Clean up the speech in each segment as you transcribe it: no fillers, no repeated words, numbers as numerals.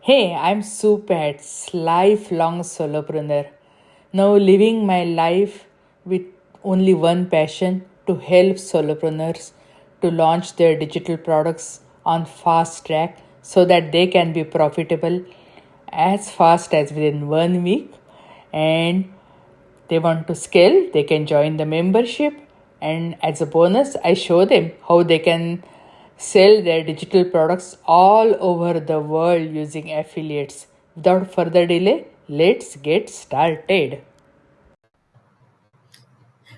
Hey, I'm Supats, lifelong solopreneur. Now living my life with only one passion to help solopreneurs to launch their digital products on fast track so that they can be profitable as fast as within 1 week, and they want to scale, they can join the membership. And as a bonus, I show them how they can sell their digital products all over the world using affiliates. Without further delay, let's get started.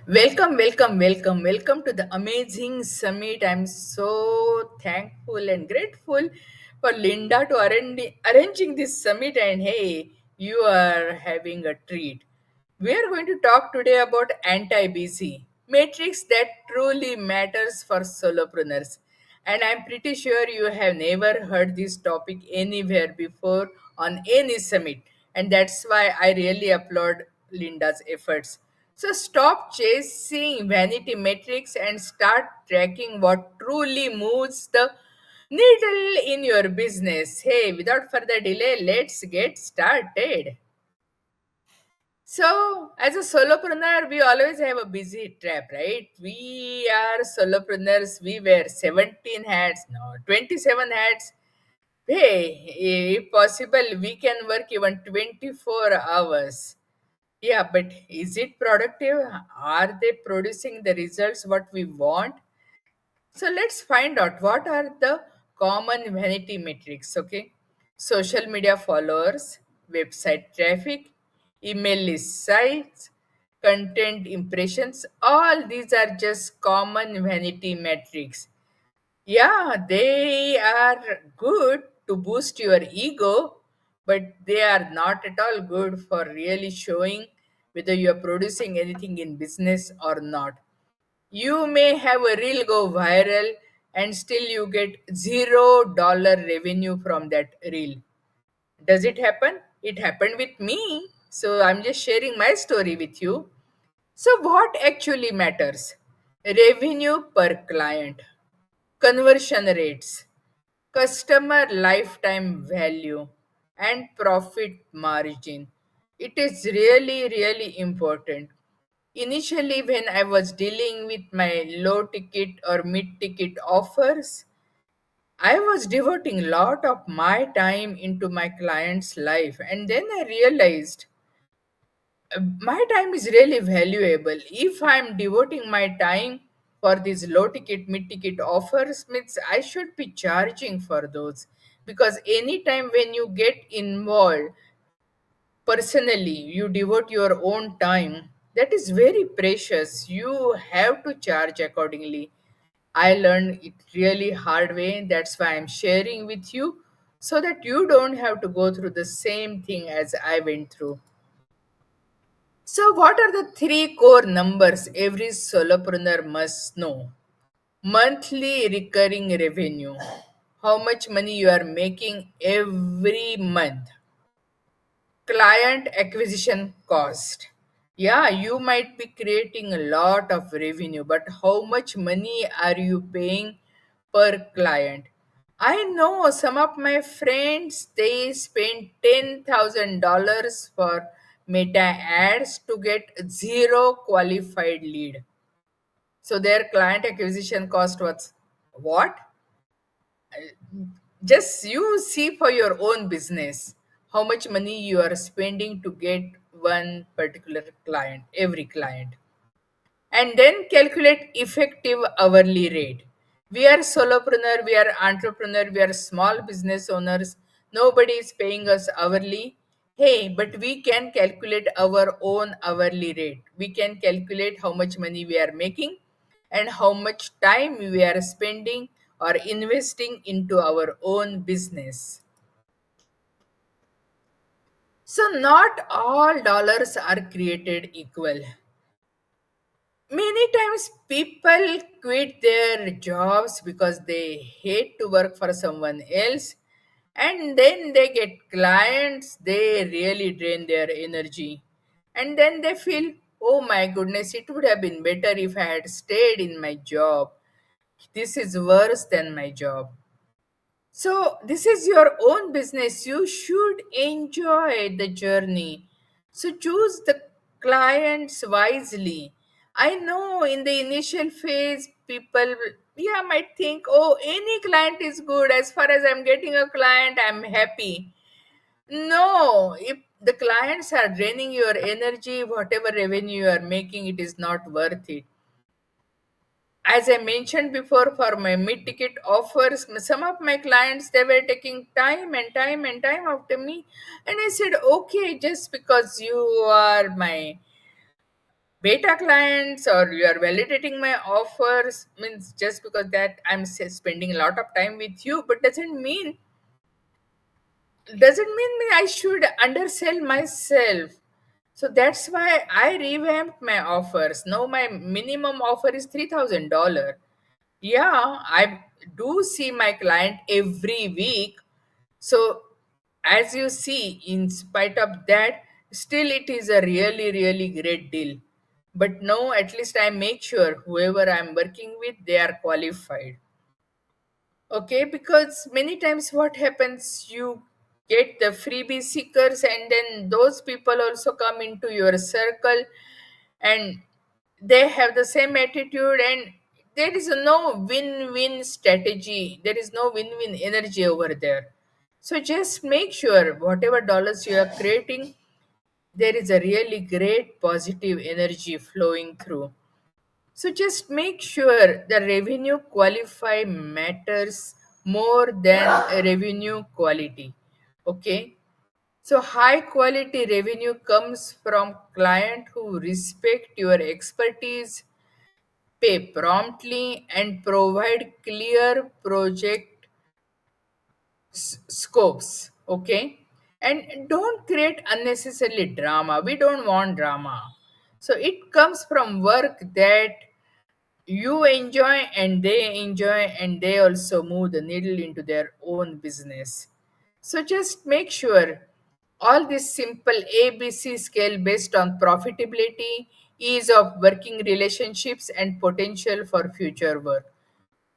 Welcome to the amazing summit. I'm so thankful and grateful for Linda to arranging this summit. And hey, you are having a treat. We are going to talk today about anti-BC matrix that truly matters for solopreneurs. And I'm pretty sure you have never heard this topic anywhere before on any summit. And that's why I really applaud Linda's efforts. So stop chasing vanity metrics and start tracking what truly moves the needle in your business. Hey, without further delay, let's get started. So, as a solopreneur, we always have a busy trap, right? We are solopreneurs, we wear 17 hats, no, 27 hats. Hey, if possible, we can work even 24 hours. Yeah, but is it productive? Are they producing the results what we want? So let's find out what are the common vanity metrics, okay? Social media followers, website traffic, email list sites, content impressions, all these are just common vanity metrics. Yeah, they are good to boost your ego, but they are not at all good for really showing whether you are producing anything in business or not. You may have a reel go viral and still you get $0 revenue from that reel. Does it happen? It happened with me. So I'm just sharing my story with you. So, what actually matters? Revenue per client, conversion rates, customer lifetime value, and profit margin. It is really important. Initially, when I was dealing with my low ticket or mid ticket offers, I was devoting a lot of my time into my client's life, and then I realized my time is really valuable. If I'm devoting my time for these low ticket mid ticket offers, means I should be charging for those, because anytime when you get involved personally, you devote your own time, that is very precious. You have to charge accordingly. I learned it really hard way, that's why I'm sharing with you, so that you don't have to go through the same thing as I went through. So, what are the three core numbers every solopreneur must know? Monthly recurring revenue. How much money you are making every month. Client acquisition cost. Yeah, you might be creating a lot of revenue, but how much money are you paying per client? I know some of my friends, they spend $10,000 for meta ads to get zero qualified lead. So their client acquisition cost was what? Just you see for your own business how much money you are spending to get one particular client, every client, and then calculate effective hourly rate. We are solopreneur, we are entrepreneur, we are small business owners. Nobody is paying us hourly. Hey, but we can calculate our own hourly rate. We can calculate how much money we are making and how much time we are spending or investing into our own business. So, not all dollars are created equal. Many times people quit their jobs because they hate to work for someone else, and then they get clients, they really drain their energy. And then they feel, oh my goodness, it would have been better if I had stayed in my job. This is worse than my job. So, this is your own business. You should enjoy the journey. So, choose the clients wisely. I know in the initial phase, people, yeah, might think, oh, any client is good. As far as I'm getting a client, I'm happy. No, if the clients are draining your energy, whatever revenue you are making, it is not worth it. As I mentioned before, for my mid-ticket offers, some of my clients, they were taking time and time and time after me, and I said, okay, just because you are my beta clients or you are validating my offers, means just because that spending a lot of time with you, but doesn't mean me I should undersell myself. So that's why I revamped my offers. Now my minimum offer is $3,000. Yeah, I do see my client every week. So as you see, in spite of that, still it is a really, really great deal. But no, at least I make sure whoever I'm working with, they are qualified. Okay, because many times what happens, you get the freebie seekers, and then those people also come into your circle, and they have the same attitude, and there is no win-win strategy, there is no win-win energy over there. So just make sure whatever dollars you are creating, there is a really great positive energy flowing through. So just make sure the revenue qualify matters more than revenue quality. Okay. So high quality revenue comes from client who respect your expertise, pay promptly, and provide clear project scopes. Okay. And don't create unnecessarily drama. We don't want drama. So it comes from work that you enjoy and they enjoy, and they also move the needle into their own business. So just make sure all this simple ABC scale based on profitability, ease of working relationships, and potential for future work.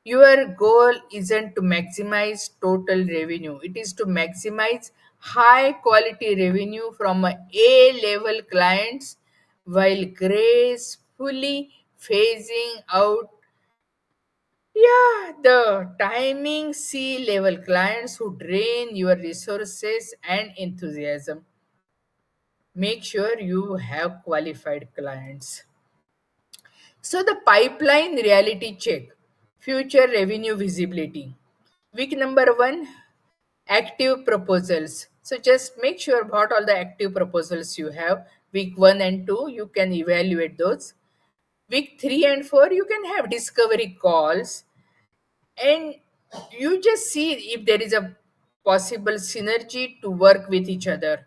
Your goal isn't to maximize total revenue, it is to maximize high quality revenue from A level clients while gracefully phasing out, yeah, the timing C level clients who drain your resources and enthusiasm. Make sure you have qualified clients. So, the pipeline reality check, future revenue visibility. Week number one, active proposals. So, just make sure what all the active proposals you have. Week one and two, you can evaluate those. Week three and four, you can have discovery calls, and you just see if there is a possible synergy to work with each other.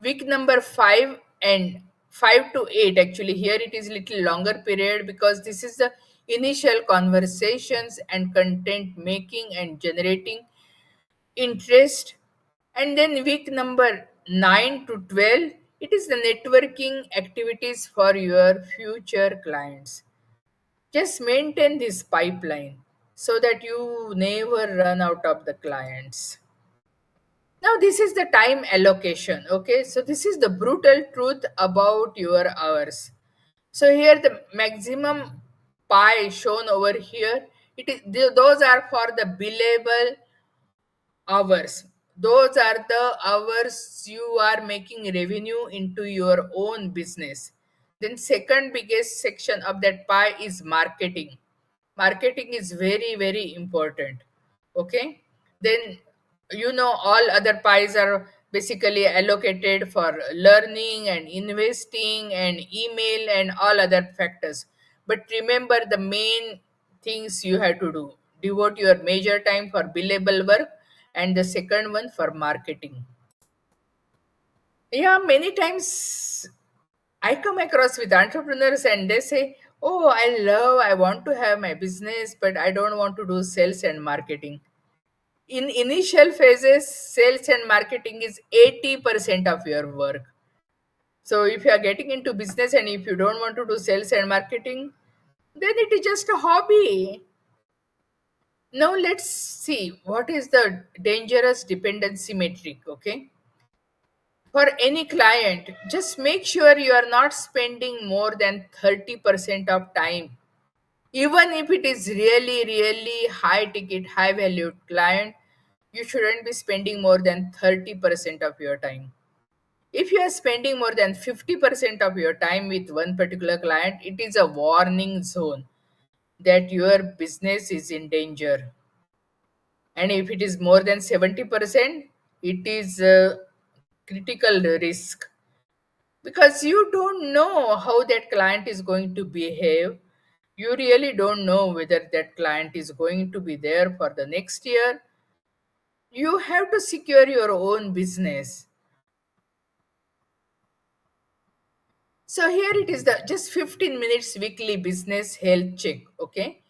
Week number 5 and 5 to 8, actually here it is little longer period because this is the initial conversations and content making and generating interest. And then week number 9 to 12, it is the networking activities for your future clients. Just maintain this pipeline so that you never run out of the clients. Now, this is the time allocation. Okay, so this is the brutal truth about your hours. So, here the maximum pie shown over here, it is those are for the billable hours. Those are the hours you are making revenue into your own business. Then second biggest section of that pie is marketing. Marketing is very, very important. Okay. Then all other pies are basically allocated for learning and investing and email and all other factors. But remember the main things you have to do. Devote your major time for billable work, and the second one for marketing. Yeah, many times I come across with entrepreneurs and they say, oh, I want to have my business, but I don't want to do sales and marketing. In initial phases, sales and marketing is 80% of your work. So if you are getting into business and if you don't want to do sales and marketing, then it is just a hobby. Now let's see what is the dangerous dependency metric. Okay, for any client, just make sure you are not spending more than 30% of time. Even if it is really high ticket, high valued client, you shouldn't be spending more than 30% of your time. If you are spending more than 50% of your time with one particular client, it is a warning zone that your business is in danger. And if it is more than 70%, it is a critical risk, because you don't know how that client is going to behave. You really don't know whether that client is going to be there for the next year. You have to secure your own business. So here it is, the just 15 minutes weekly business health check. Okay,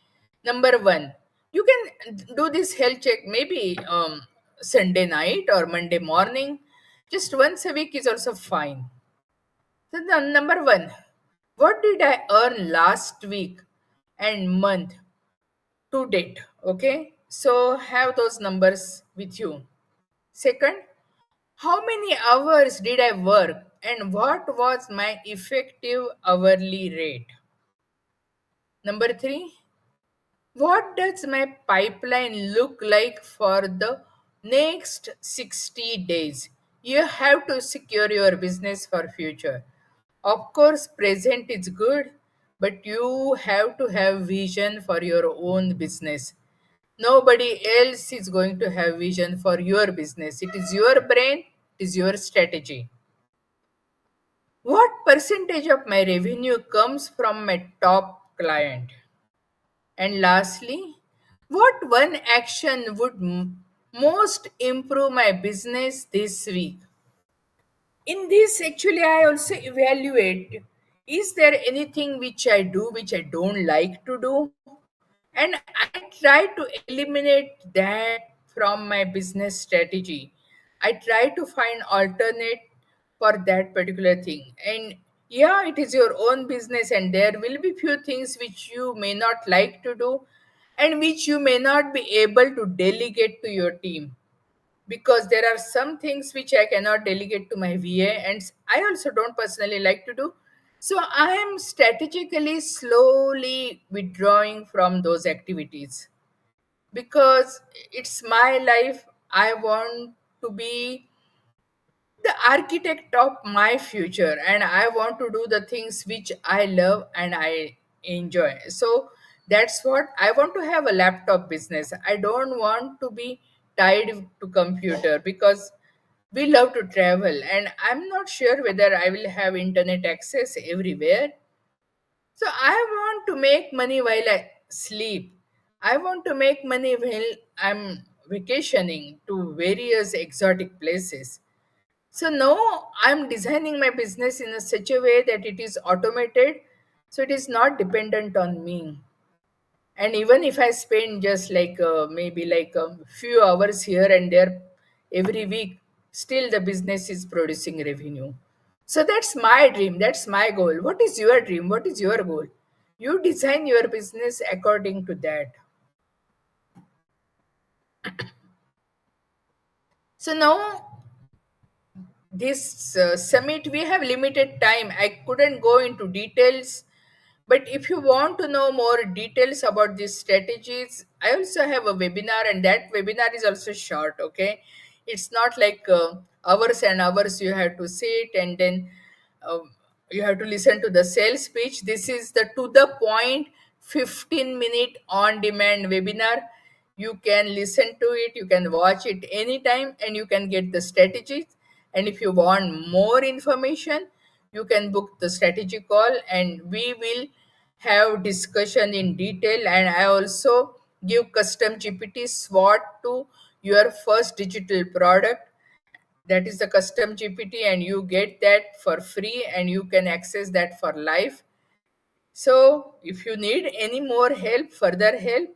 number one, you can do this health check maybe Sunday night or Monday morning. Just once a week is also fine. So the number one, what did I earn last week and month to date? Okay, so have those numbers with you. Second, how many hours did I work and what was my effective hourly rate? Number three, what does my pipeline look like for the next 60 days? You have to secure your business for future. Of course, present is good, but you have to have vision for your own business. Nobody else is going to have vision for your business. It is your brain, it is your strategy. What percentage of my revenue comes from my top client? And lastly, what one action would most improve my business this week? In this, actually, I also evaluate, is there anything which I do which I don't like to do? And I try to eliminate that from my business strategy. I try to find alternate for that particular thing. And yeah, it is your own business, and there will be few things which you may not like to do and which you may not be able to delegate to your team, because there are some things which I cannot delegate to my VA, and I also don't personally like to do. So I am strategically slowly withdrawing from those activities, because it's my life. I want to be the architect of my future, and I want to do the things which I love and I enjoy. So that's what I want to have, a laptop business. I don't want to be tied to computer, because we love to travel and I'm not sure whether I will have internet access everywhere. So I want to make money while I sleep. I want to make money while I'm vacationing to various exotic places. So now I'm designing my business in a such a way that it is automated, so it is not dependent on me. And even if I spend just like maybe like a few hours here and there every week, still the business is producing revenue. So that's my dream, that's my goal. What is your dream? What is your goal? You design your business according to that. So now this summit, we have limited time, I couldn't go into details, but if you want to know more details about these strategies, I also have a webinar, and that webinar is also short. Okay, it's not like hours and hours you have to sit and then um, you have to listen to the sales pitch. This is the to the point 15-minute on demand webinar. You can listen to it, you can watch it anytime, and you can get the strategies. And if you want more information, you can book the strategy call and we will have discussion in detail. And I also give custom GPT SWOT to your first digital product, that is the custom GPT, and you get that for free and you can access that for life. So if you need any more help, further help,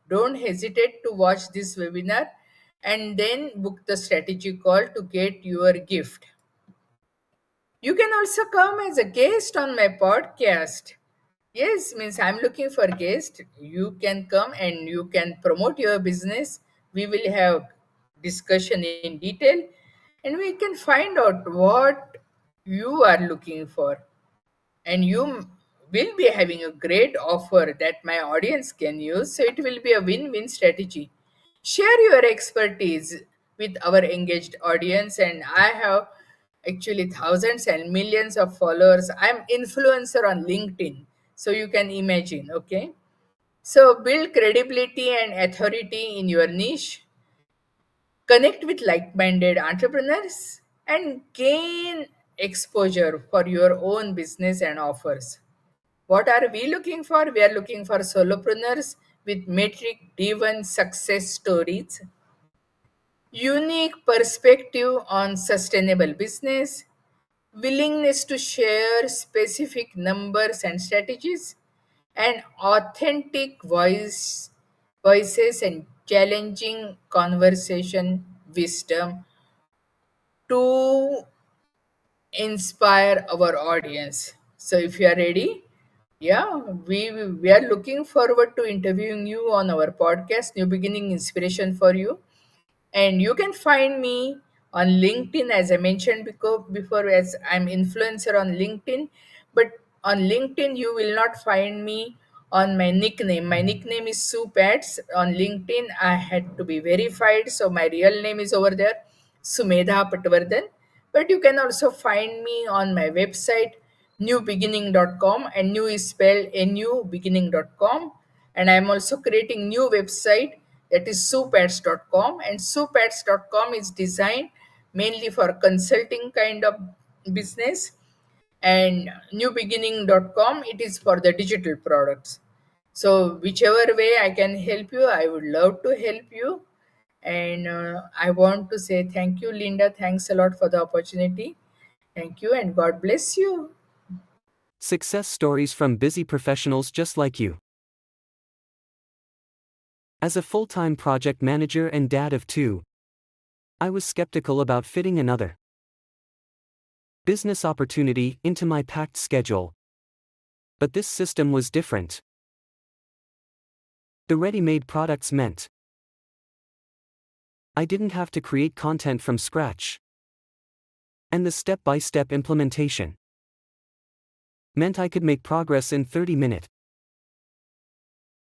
don't hesitate to watch this webinar and then book the strategy call to get your gift. You can also come as a guest on my podcast. Yes, means I'm looking for guests. You can come and you can promote your business. We will have discussion in detail and we can find out what you are looking for. And you will be having a great offer that my audience can use. So it will be a win win strategy. Share your expertise with our engaged audience, and I have actually thousands and millions of followers. I'm influencer on LinkedIn, so you can imagine. Okay, so build credibility and authority in your niche, connect with like-minded entrepreneurs, and gain exposure for your own business and offers. What are we looking for? We are looking for solopreneurs with metric driven success stories, unique perspective on sustainable business, willingness to share specific numbers and strategies, and authentic voices and challenging conversation wisdom to inspire our audience. So if you are ready, yeah, we are looking forward to interviewing you on our podcast, New Beginning Inspiration for You. And you can find me on LinkedIn, as I mentioned before, as I'm influencer on LinkedIn. But on LinkedIn, you will not find me on my nickname. My nickname is Sue Pats. On LinkedIn, I had to be verified, so my real name is over there, Sumedha Patwardhan. But you can also find me on my website, newbeginning.com, and new is spelled nubeginning.com. And I'm also creating new website, that is soupats.com, and soupats.com is designed mainly for consulting kind of business, and newbeginning.com, it is for the digital products. So whichever way I can help you, I would love to help you. And I want to say thank you, Linda. Thanks a lot for the opportunity. Thank you and God bless you. Success stories from busy professionals just like you. As a full-time project manager and dad of two, I was skeptical about fitting another business opportunity into my packed schedule. But this system was different. The ready-made products meant I didn't have to create content from scratch. And the step-by-step implementation meant I could make progress in 30-minute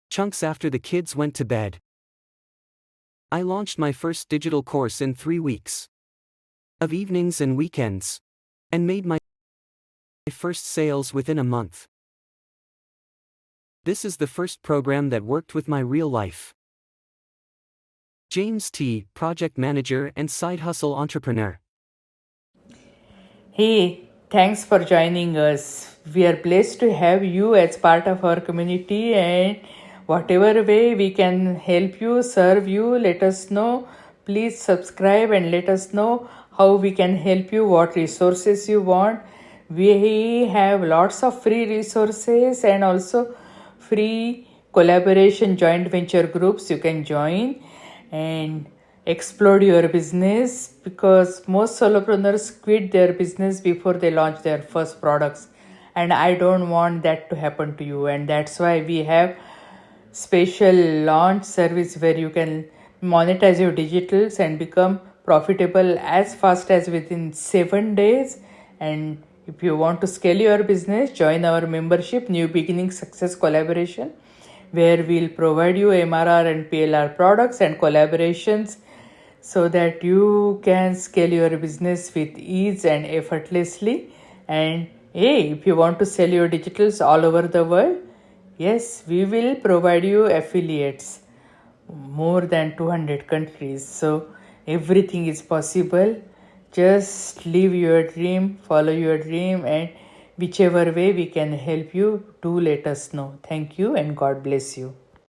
chunks after the kids went to bed. I launched my first digital course in 3 weeks of evenings and weekends, and made my first sales within a month. This is the first program that worked with my real life. James T., project manager and side hustle entrepreneur. Hey, thanks for joining us. We are blessed to have you as part of our community, and whatever way we can help you, serve you, let us know. Please subscribe and let us know how we can help you, what resources you want. We have lots of free resources and also free collaboration joint venture groups you can join and explode your business, because most solopreneurs quit their business before they launch their first products, and I don't want that to happen to you. And that's why we have special launch service where you can monetize your digitals and become profitable as fast as within 7 days. And if you want to scale your business, join our membership New Beginning Success Collaboration, where we'll provide you MRR and PLR products and collaborations so that you can scale your business with ease and effortlessly. And hey, if you want to sell your digitals all over the world, yes, we will provide you affiliates more than 200 countries. So everything is possible. Just live your dream, follow your dream, and whichever way we can help you, do let us know. Thank you and God bless you.